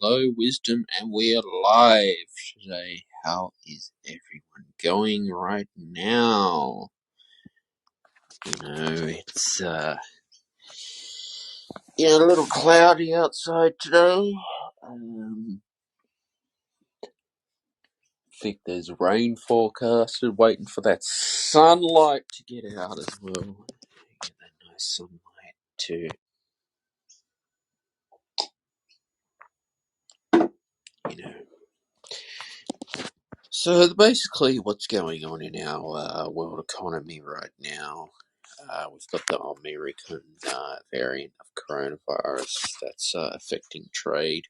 hello, wisdom, and we are live today. How is everyone going right now? It's a little cloudy outside today. I think there's rain forecasted, waiting for that sunlight to get out as well. Get that nice sunlight to, So basically what's going on in our world economy right now, we've got the American variant of coronavirus that's affecting trade.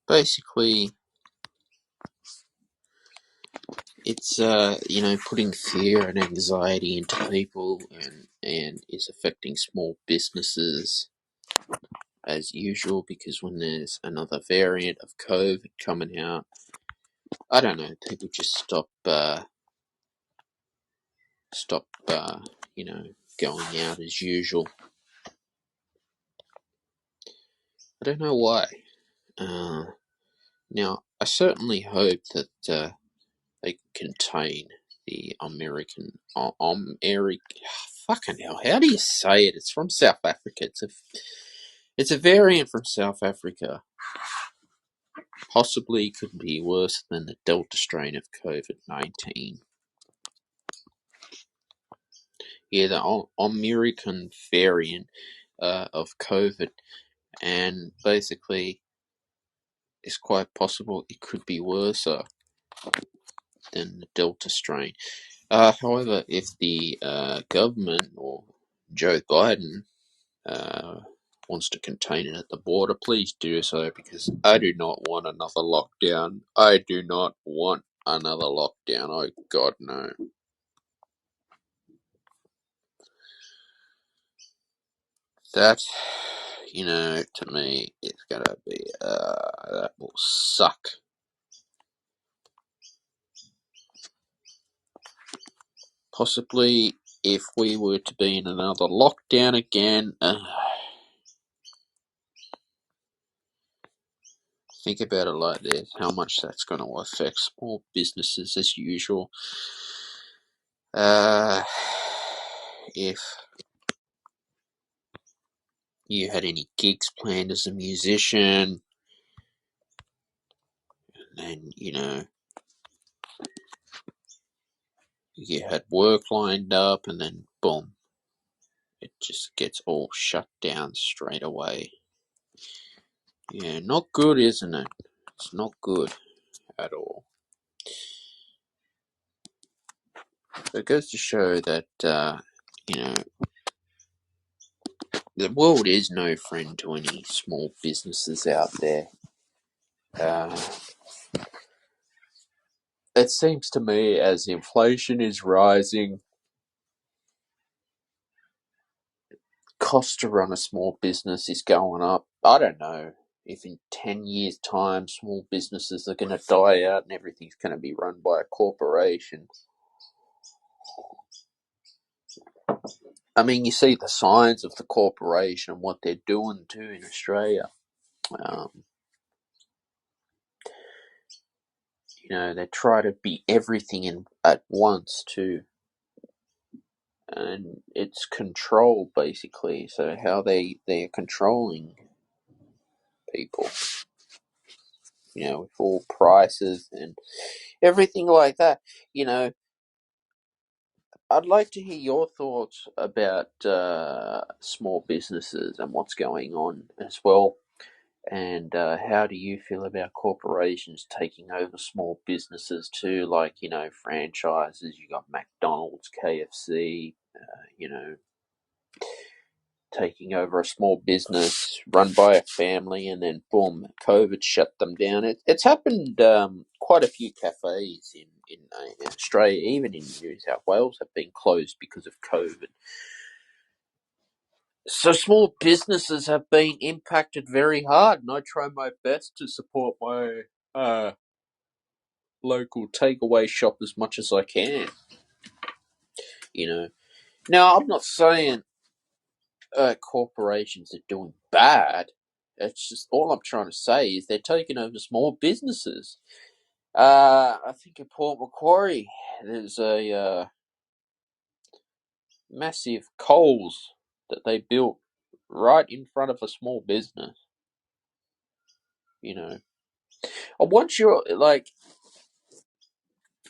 Basically, it's putting fear and anxiety into people and is affecting small businesses as usual, because when there's another variant of COVID coming out, I don't know, people just stop going out as usual. I don't know why. Now, I certainly hope that they can contain the American fucking hell, how do you say it? It's from South Africa. It's a variant from South Africa. Possibly could be worse than the Delta strain of COVID-19. Yeah, the American variant of COVID, and basically it's quite possible it could be worse than the Delta strain. However, if the government or Joe Biden wants to contain it at the border, please do so, because I do not want another lockdown. I do not want another lockdown. Oh, God, no. That, to me, it's gonna be, that will suck. Possibly, if we were to be in another lockdown again, think about it like this, how much that's going to affect small businesses as usual. If you had any gigs planned as a musician, and you had work lined up, and then boom, it just gets all shut down straight away. Yeah, not good, isn't it? It's not good at all. It goes to show that, the world is no friend to any small businesses out there. It seems to me as inflation is rising, cost to run a small business is going up. I don't know if in 10 years' time small businesses are going to die out and everything's going to be run by a corporation. I mean, you see the signs of the corporation and what they're doing too in Australia. They try to be everything at once too. And it's control, basically. So how they're controlling people, with all prices and everything like that. I'd like to hear your thoughts about small businesses and what's going on as well. And how do you feel about corporations taking over small businesses too, like, franchises? You got McDonald's, KFC, taking over a small business run by a family, and then boom, COVID shut them down. It's happened. Quite a few cafes in Australia, even in New South Wales, have been closed because of COVID. So small businesses have been impacted very hard, and I try my best to support my local takeaway shop as much as I can. Now I'm not saying corporations are doing bad. It's just all I'm trying to say is they're taking over small businesses. I think in Port Macquarie there's a massive Coles that they built right in front of a small business. I want you like,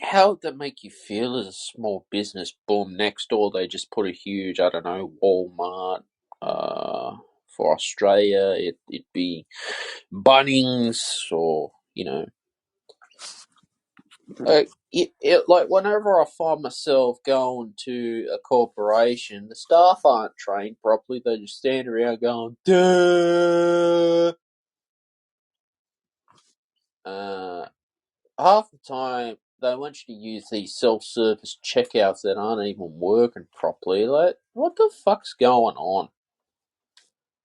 how would that make you feel as a small business? Boom, next door they just put a huge, I don't know, Walmart. For Australia, it'd be Bunnings, or like whenever I find myself going to a corporation, the staff aren't trained properly. They just stand around going, duh. Half the time, they want you to use these self-service checkouts that aren't even working properly. Like, what the fuck's going on?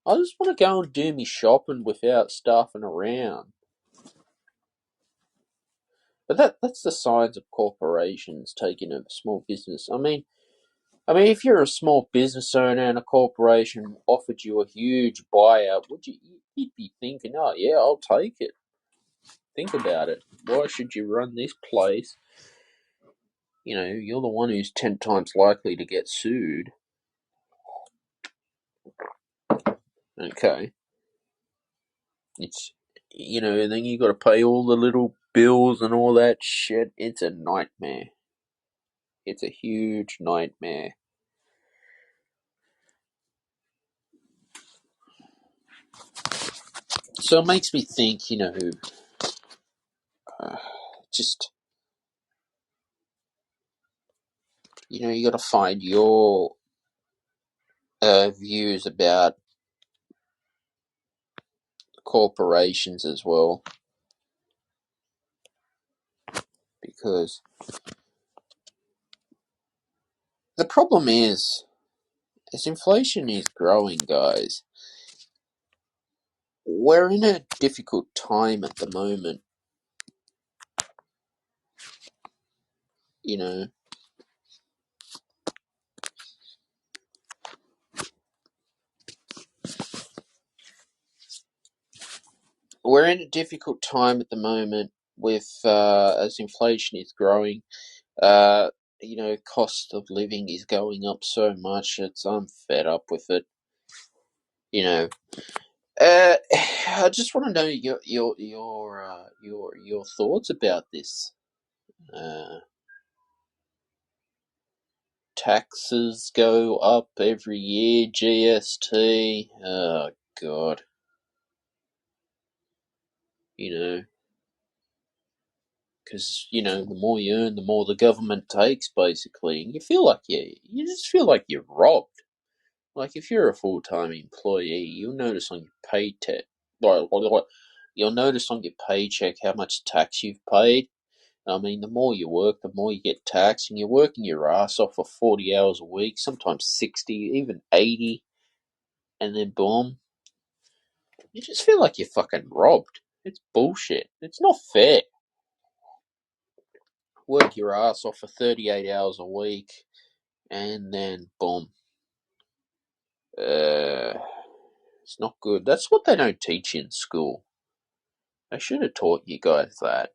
I just want to go and do me shopping without staffing around. But that's the signs of corporations taking over small business. I mean, if you're a small business owner and a corporation offered you a huge buyout, you'd be thinking, oh yeah, I'll take it. Think about it. Why should you run this place? You're the one who's 10 times likely to get sued. Okay. It's, and then you got to pay all the little bills and all that shit. It's a nightmare. It's a huge nightmare. So it makes me think, just, you got to find your views about corporations as well, because the problem is, as inflation is growing, guys, we're in a difficult time at the moment. We're in a difficult time at the moment with as inflation is growing. Cost of living is going up so much. I'm fed up with it. I just want to know your thoughts about this. Taxes go up every year. GST. Oh God. Because the more you earn, the more the government takes, basically, and you just feel like you're robbed. Like, if you're a full-time employee, you'll notice on your paycheck, you'll notice on your paycheck how much tax you've paid. I mean, the more you work, the more you get taxed, and you're working your ass off for 40 hours a week, sometimes 60, even 80, and then boom, you just feel like you're fucking robbed. It's bullshit. It's not fair. Work your ass off for 38 hours a week, and then boom. It's not good. That's what they don't teach you in school. They should have taught you guys that.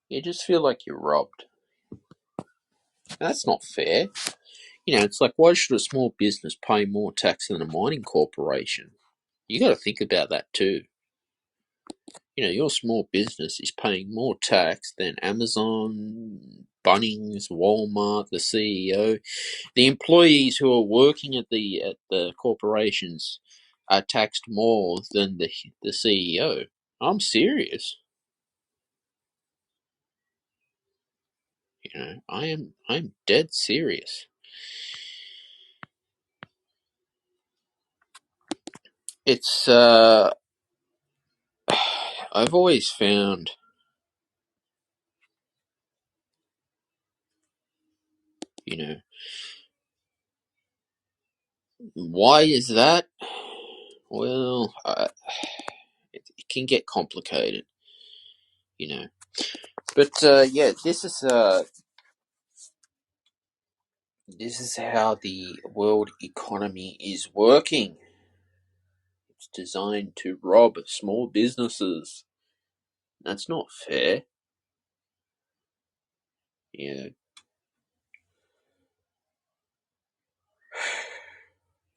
You just feel like you're robbed. That's not fair. It's like, why should a small business pay more tax than a mining corporation? You got to think about that too. Your small business is paying more tax than Amazon, Bunnings, Walmart, the CEO. The employees who are working at the corporations are taxed more than the CEO. I'm serious. I'm dead serious. It's I've always found, you know Why is that? Well, it can get complicated, you know. But yeah, this is how the world economy is working. It's designed to rob small businesses. That's not fair. Yeah,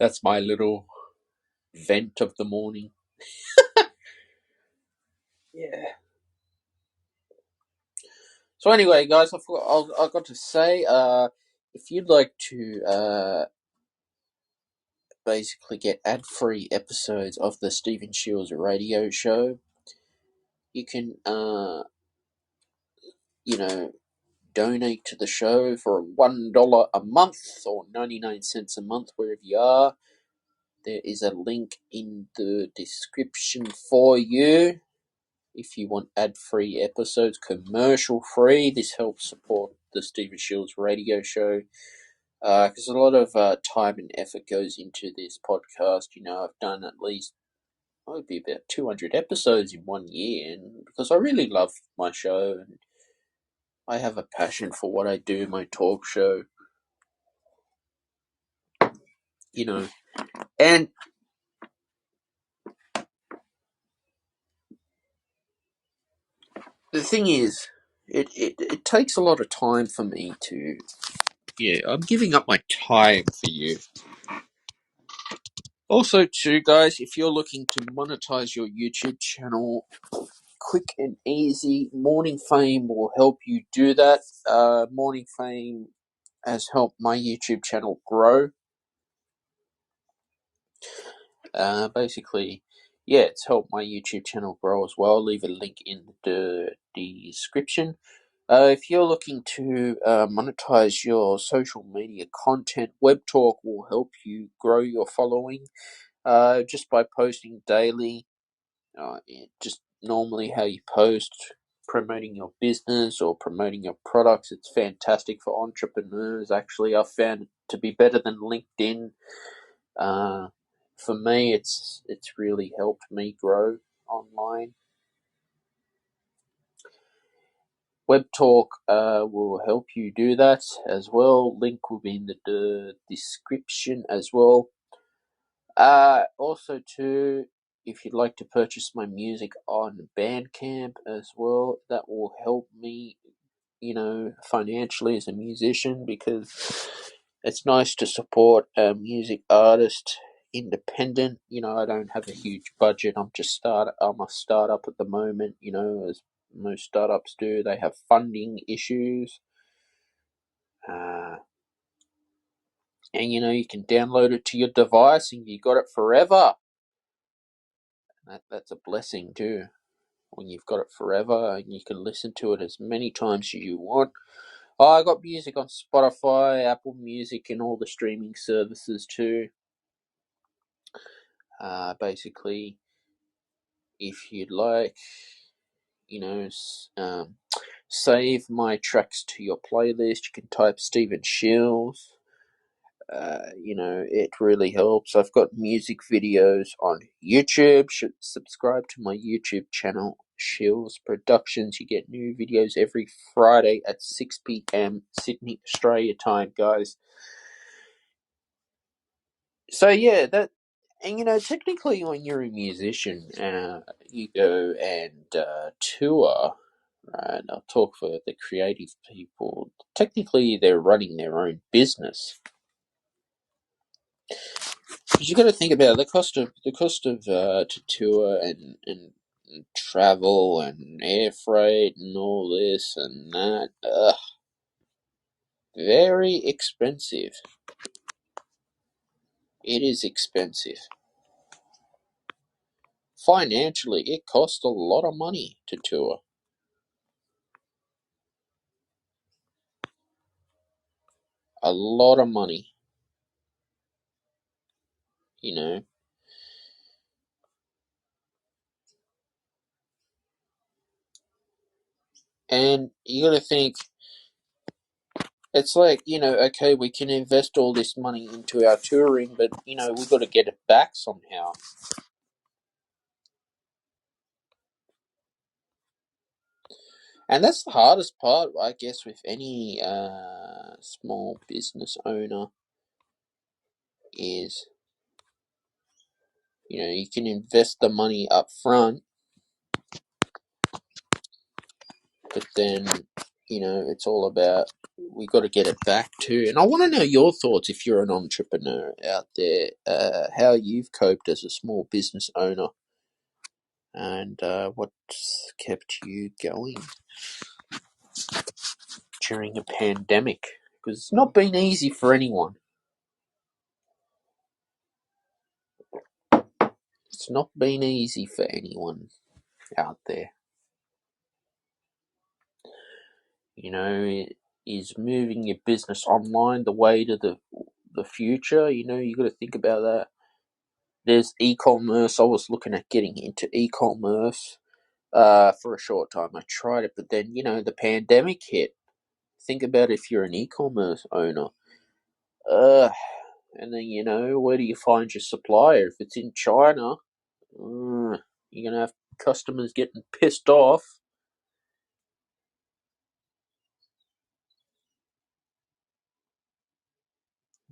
that's my little vent of the morning. Yeah. So anyway, guys, I got to say, if you'd like to basically get ad-free episodes of the Stephen Shields radio show, you can you know, donate to the show for $1 a month or 99 cents a month, wherever you are. There is a link in the description for you. If you want ad-free episodes, commercial-free, this helps support the Stephen Shields radio show. Because a lot of time and effort goes into this podcast. I've done at least, it would be about 200 episodes in 1 year, and because I really love my show, and I have a passion for what I do, my talk show, and the thing is, it takes a lot of time for me to, I'm giving up my time for you. Also, too, guys, if you're looking to monetize your YouTube channel, quick and easy, Morningfame will help you do that. Morningfame has helped my YouTube channel grow. Basically, yeah, it's helped my YouTube channel grow as well. I'll leave a link in the description. If you're looking to monetize your social media content, WebTalk will help you grow your following just by posting daily. Just normally how you post, promoting your business or promoting your products. It's fantastic for entrepreneurs. Actually, I've found it to be better than LinkedIn. For me, it's really helped me grow online. WebTalk will help you do that as well. Link will be in the description as well. Also, too, if you'd like to purchase my music on Bandcamp as well, that will help me, financially as a musician, because it's nice to support a music artist independent. I don't have a huge budget. I'm a startup at the moment, as most startups do. They have funding issues. And you can download it to your device and you got it forever. That's a blessing too, when you've got it forever and you can listen to it as many times as you want. I got music on Spotify, Apple Music, and all the streaming services too. Basically, if you'd like, save my tracks to your playlist, you can type Stephen Shields. It really helps. I've got music videos on YouTube. Should subscribe to my YouTube channel, Shields Productions. You get new videos every Friday at 6 p.m. Sydney, Australia time, guys. So yeah, and technically, when you're a musician, you go and tour. Right? I'll talk for the creative people. Technically, they're running their own business. Because you got to think about the cost of to tour and travel and air freight and all this and that. Very expensive. It is expensive. Financially, it costs a lot of money to tour. A lot of money. You know. And you got to think, It's like, okay, we can invest all this money into our touring, but, we've got to get it back somehow. And that's the hardest part, I guess, with any small business owner is, you can invest the money up front, but then, it's all about, we got to get it back too. And I want to know your thoughts if you're an entrepreneur out there, how you've coped as a small business owner, and what's kept you going during a pandemic, because it's not been easy for anyone. It's not been easy for anyone out there. Is moving your business online the way to the future? You got to think about that. There's e-commerce. I was looking at getting into e-commerce for a short time. I tried it, but then, the pandemic hit. Think about if you're an e-commerce owner. And then, where do you find your supplier? If it's in China, you're going to have customers getting pissed off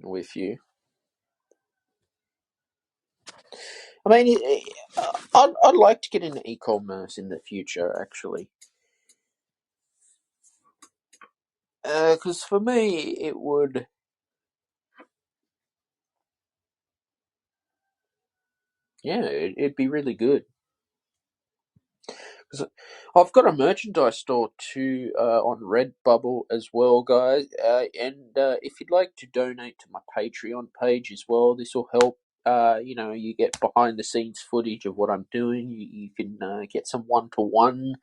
with you. I mean, I'd like to get into e-commerce in the future, actually. Because for me, it would... Yeah, it'd be really good. Because I've got a merchandise store too on Redbubble as well, guys. And if you'd like to donate to my Patreon page as well, this will help. You get behind the scenes footage of what I'm doing. You can get some one-to-one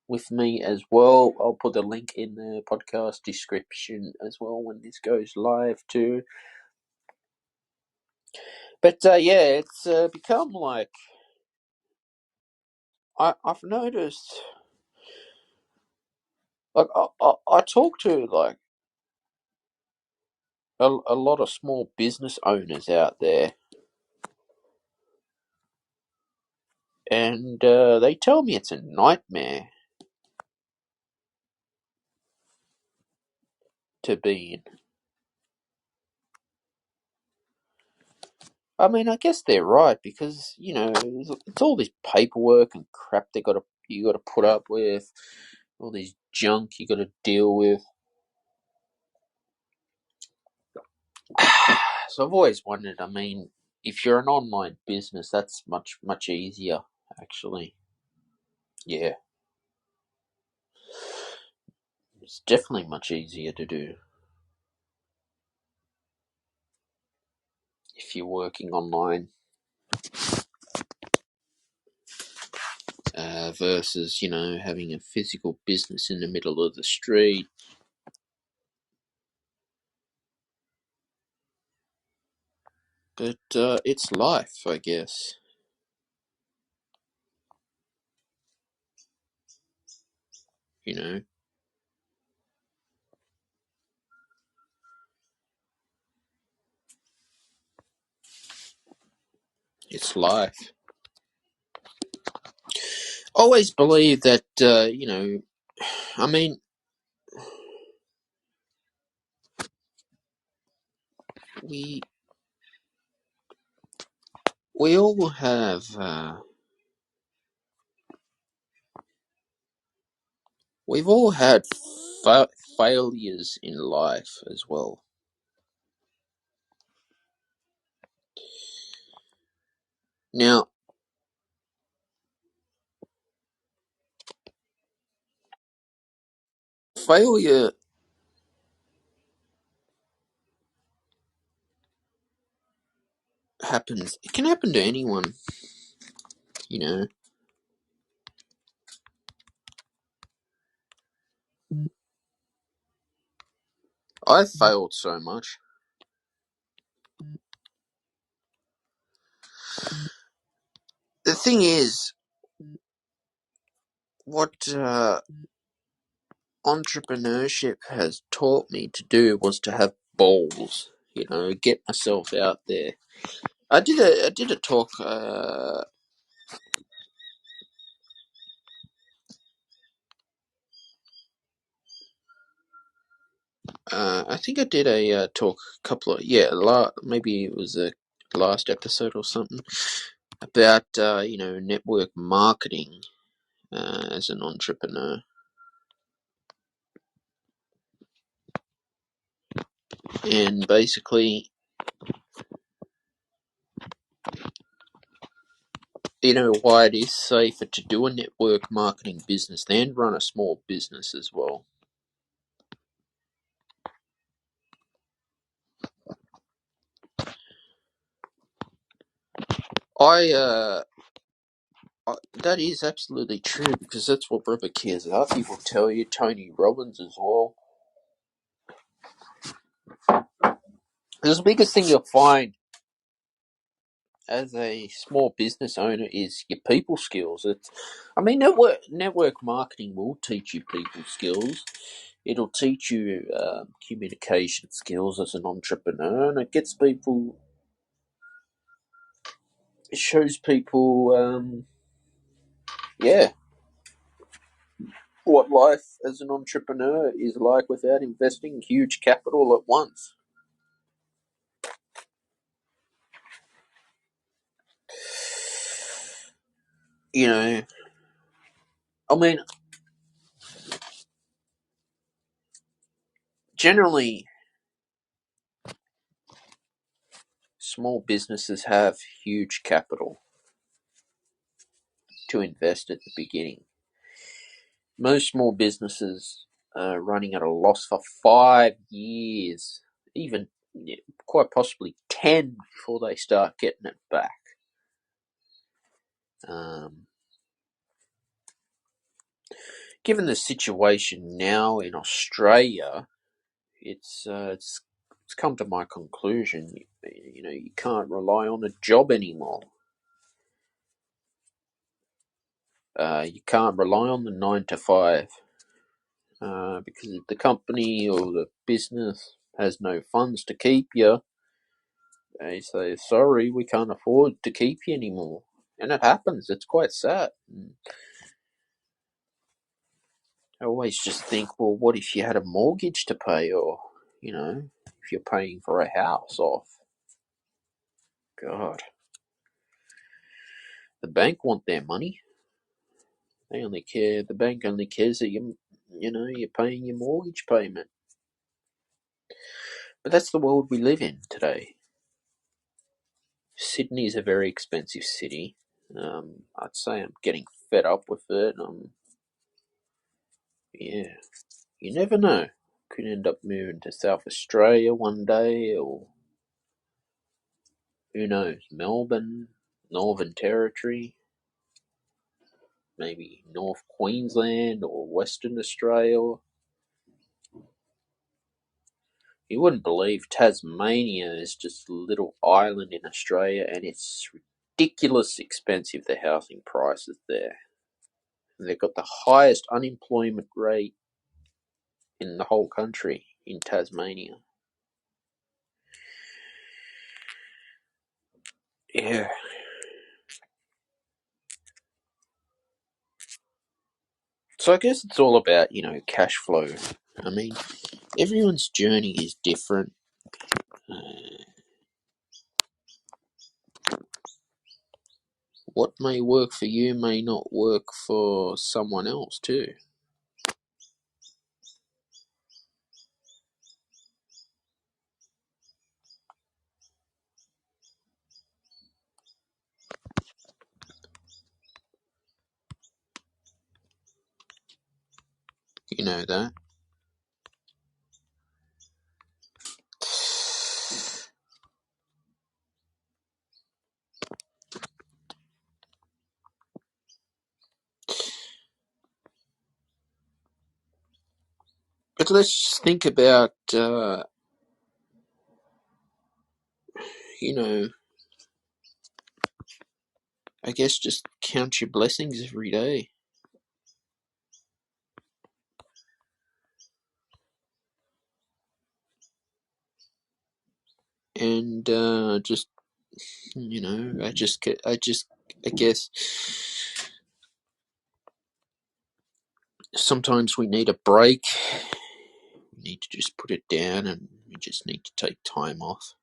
with me as well. I'll put the link in the podcast description as well when this goes live too. But yeah, it's become like... I've noticed, like, I talk to like a lot of small business owners out there, and they tell me it's a nightmare to be in. I mean, I guess they're right, because it's all this paperwork and crap you got to put up with, all this junk you got to deal with. So I've always wondered. I mean, if you're an online business, that's much easier, actually. Yeah, it's definitely much easier to do if you're working online. Versus, having a physical business in the middle of the street. But it's life, I guess. You know, it's life. Always believe that, I mean, we we all have we've all had failures in life as well. Now, failure happens. It can happen to anyone. You know, I failed so much. The thing is, what entrepreneurship has taught me to do was to have balls. Get myself out there. I did a talk. I think I did a talk a couple of maybe it was a last episode or something about network marketing as an entrepreneur, and basically why it is safer to do a network marketing business than run a small business as well. That is absolutely true, because that's what Robert Kiyosaki will tell you, Tony Robbins as well. The biggest thing you'll find as a small business owner is your people skills. Network marketing will teach you people skills. It'll teach you communication skills as an entrepreneur, and it shows people, what life as an entrepreneur is like without investing huge capital at once. Generally, small businesses have huge capital to invest at the beginning. Most small businesses are running at a loss for 5 years, even quite possibly 10 before they start getting it back. Given the situation now in Australia, it's come to my conclusion. You can't rely on a job anymore. You can't rely on the 9 to 5. Because if the company or the business has no funds to keep you, they say, sorry, we can't afford to keep you anymore. And it happens. It's quite sad. I always just think, well, what if you had a mortgage to pay, or, if you're paying for a house off? God. The bank want their money. The bank only cares that you're paying your mortgage payment. But that's the world we live in today. Sydney is a very expensive city. I'd say I'm getting fed up with it. You never know. Could end up moving to South Australia one day, or who knows, Melbourne, Northern Territory, maybe North Queensland or Western Australia. You wouldn't believe Tasmania is just a little island in Australia, and it's ridiculous expensive, the housing prices there. And they've got the highest unemployment rate in the whole country, in Tasmania. Yeah. So I guess it's all about, cash flow. I mean, everyone's journey is different. What may work for you may not work for someone else too. You know that. But let's just think about, I guess just count your blessings every day. and just I guess sometimes we need a break. We need to just put it down, and we just need to take time off.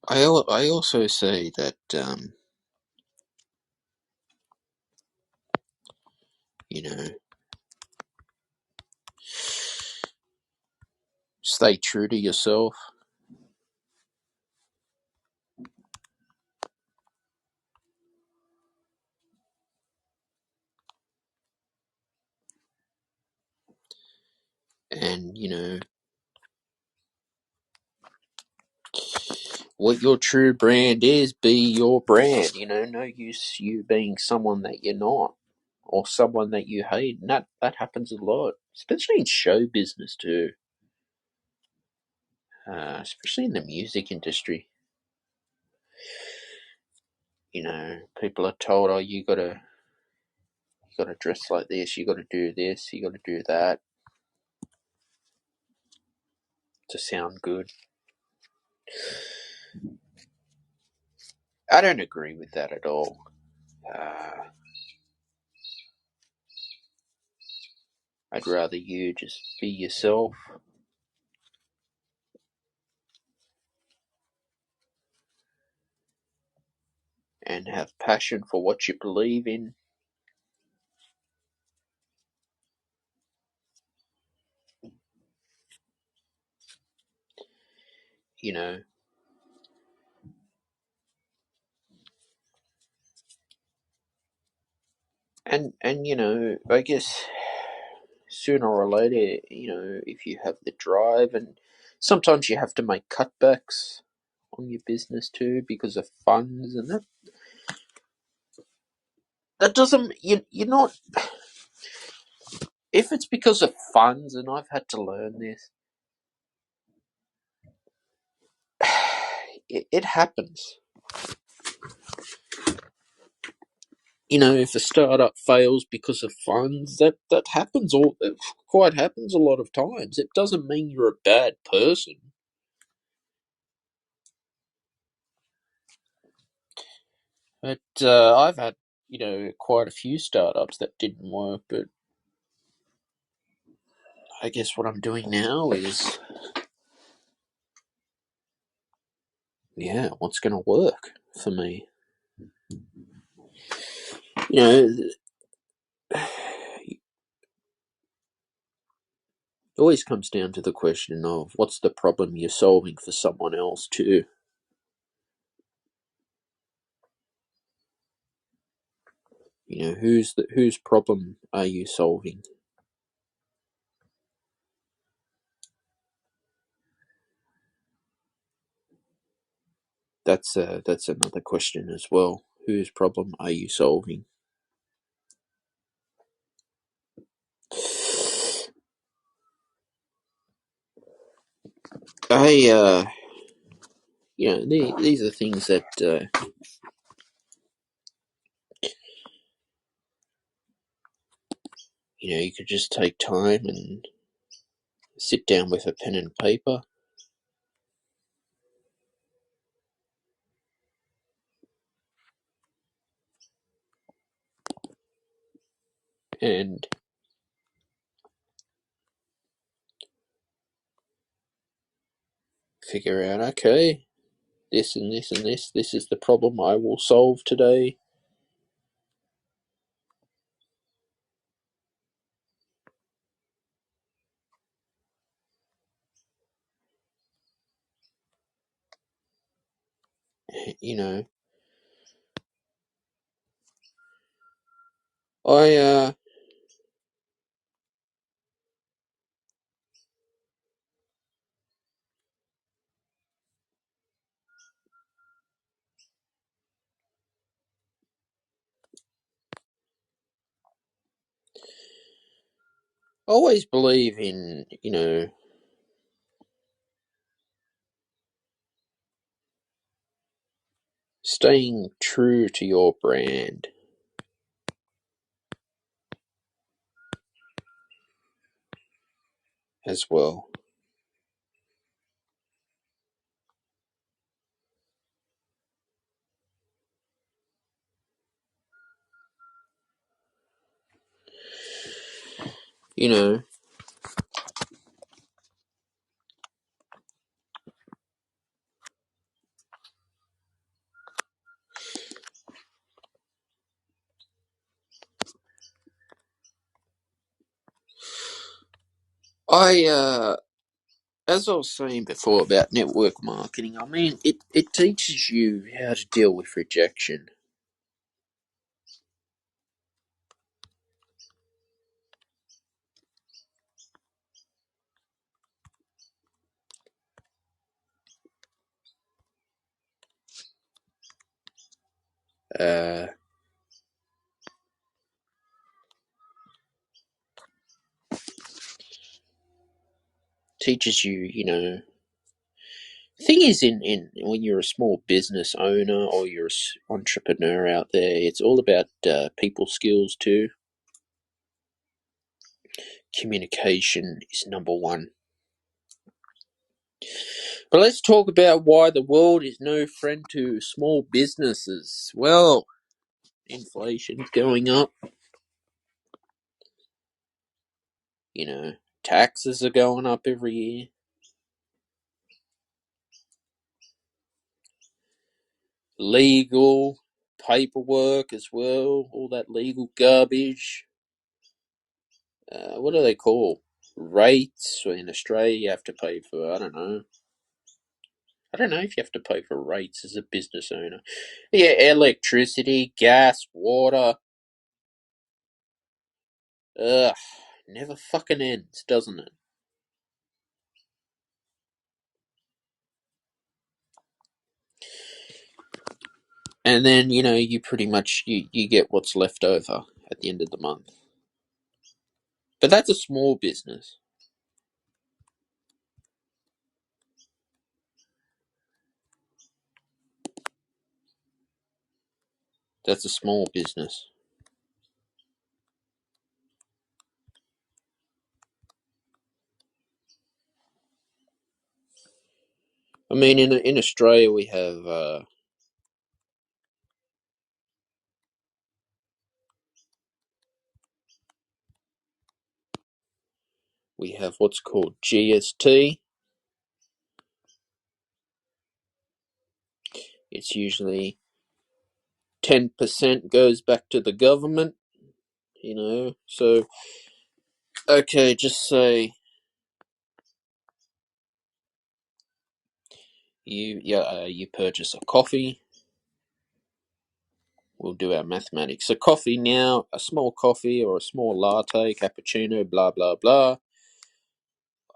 I also say that stay true to yourself. And what your true brand is, be your brand. No use you being someone that you're not, or someone that you hate. And that happens a lot, especially in show business too. Especially in the music industry. People are told, oh, you gotta dress like this, you gotta do this, you gotta do that to sound good. I don't agree with that at all. I'd rather you just be yourself and have passion for what you believe in. And I guess sooner or later, if you have the drive, and sometimes you have to make cutbacks on your business too because of funds, and that doesn't you're not. If it's because of funds, and I've had to learn this, it happens. If a startup fails because of funds, that happens it quite happens a lot of times. It doesn't mean you're a bad person. But I've had, quite a few startups that didn't work. But I guess what I'm doing now is, what's going to work for me. It always comes down to the question of what's the problem you're solving for someone else too. Whose problem are you solving? That's another question as well. Whose problem are you solving? These are things that you could just take time and sit down with a pen and paper and figure out, okay, this and this and this is the problem I will solve today. I always believe in, Staying true to your brand as well. You know, as I was saying before about network marketing, I mean, it teaches you how to deal with rejection. Uh, teaches you, you know, thing is, in when you're a small business owner or you're an entrepreneur out there, it's all about people skills too. Communication is number one. But let's talk about why the world is no friend to small businesses. Well, inflation's going up. You know, taxes are going up every year. Legal paperwork as well, all that legal garbage. What do they call rates? In Australia, you have to pay for, I don't know. I don't know if you have to pay for rates as a business owner. Yeah, electricity, gas, water. Ugh, never fucking ends, doesn't it? And then, you know, you pretty much, you get what's left over at the end of the month. But that's a small business. That's a small business. I mean, in Australia, we have what's called GST. It's usually 10% goes back to the government, you know. So, okay, just say you purchase a coffee. We'll do our mathematics. So coffee now, a small coffee or a small latte, cappuccino, blah blah blah.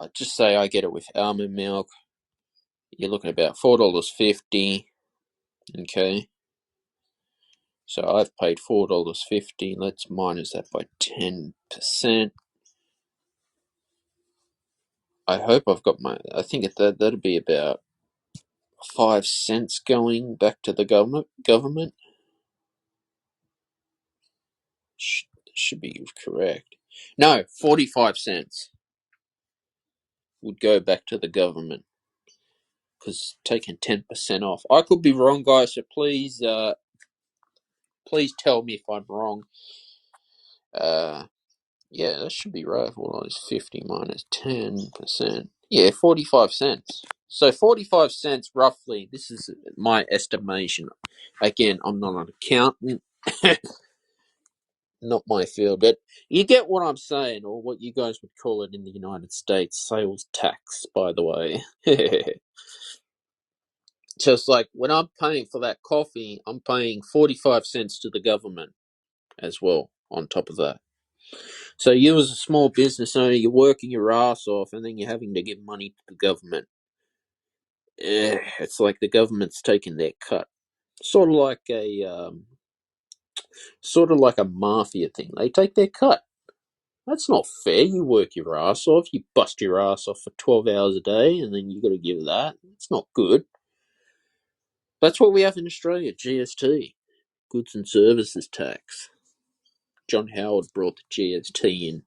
I just say I get it with almond milk. You're looking at about $4.50. Okay. So I've paid $4.50. Let's minus that by 10%. I hope I've got my. I think that'd be about 5 cents going back to the government. Should be correct. No, 45 cents would go back to the government because taking 10% off. I could be wrong, guys. So please tell me if I'm wrong. Yeah, that should be right. Well, it's 50 minus 10%. Yeah, 45 cents. So 45 cents roughly. This is my estimation. Again, I'm not an accountant. Not my field, but you get what I'm saying, or what you guys would call it in the United States, sales tax, by the way. Just like when I'm paying for that coffee, I'm paying 45 cents to the government as well, on top of that. So you as a small business owner, you're working your ass off, and then you're having to give money to the government. It's like the government's taking their cut. Sort of like a mafia thing. They take their cut. That's not fair. You work your ass off. You bust your ass off for 12 hours a day, and then you got to give that. It's not good. That's what we have in Australia, GST, Goods and Services Tax. John Howard brought the GST in.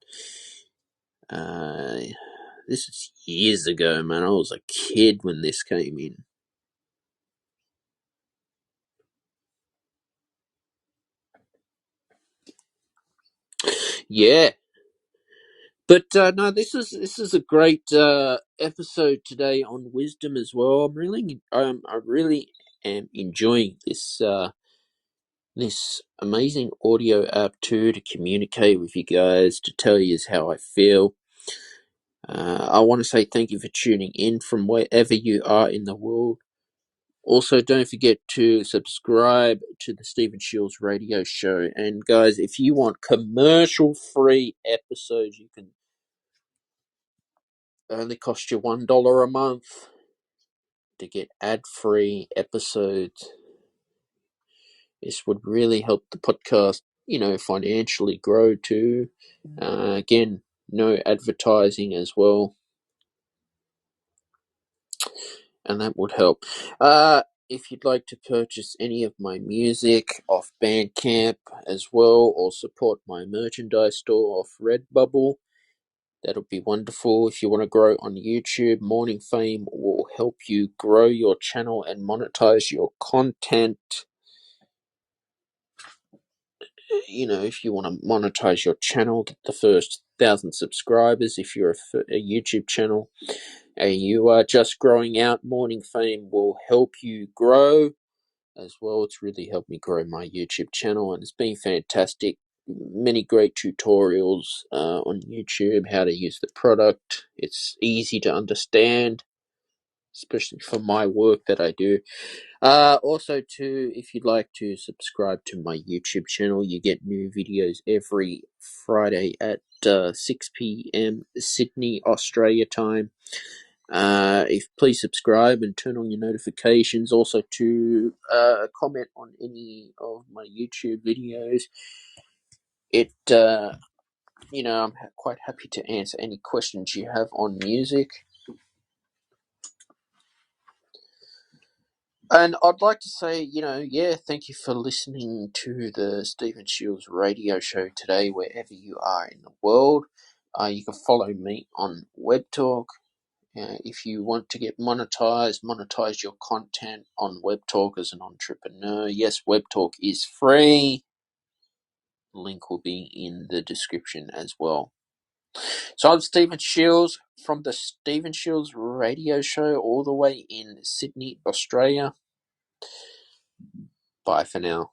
This is years ago, man. I was a kid when this came in. Yeah. But no, this is a great episode today on wisdom as well. I really am enjoying this amazing audio app too, to communicate with you guys, to tell you how I feel. I want to say thank you for tuning in from wherever you are in the world. Also, don't forget to subscribe to the Stephen Shields radio show. And guys, if you want commercial-free episodes, you can only cost you $1 a month to get ad-free episodes. This would really help the podcast, financially grow too. Again, no advertising as well, and that would help. If you'd like to purchase any of my music off Bandcamp as well, or support my merchandise store off Redbubble, that'll be wonderful. If you want to grow on YouTube, Morningfame will help you grow your channel and monetize your content. If you want to monetize your channel, the first 1,000 subscribers, if you're a YouTube channel and you are just growing out, Morningfame will help you grow as well. It's really helped me grow my YouTube channel, and it's been fantastic. Many great tutorials on YouTube, how to use the product. It's easy to understand, especially for my work that I do. Also, too, if you'd like to subscribe to my YouTube channel, you get new videos every Friday at 6 p.m. Sydney, Australia time. Please subscribe and turn on your notifications. Also, to comment on any of my YouTube videos. I'm quite happy to answer any questions you have on music. And I'd like to say, thank you for listening to the Stephen Shields radio show today, wherever you are in the world. You can follow me on WebTalk. If you want to get monetize your content on WebTalk as an entrepreneur. Yes, WebTalk is free. The link will be in the description as well. So I'm Stephen Shields from the Stephen Shields radio show, all the way in Sydney, Australia. Bye for now.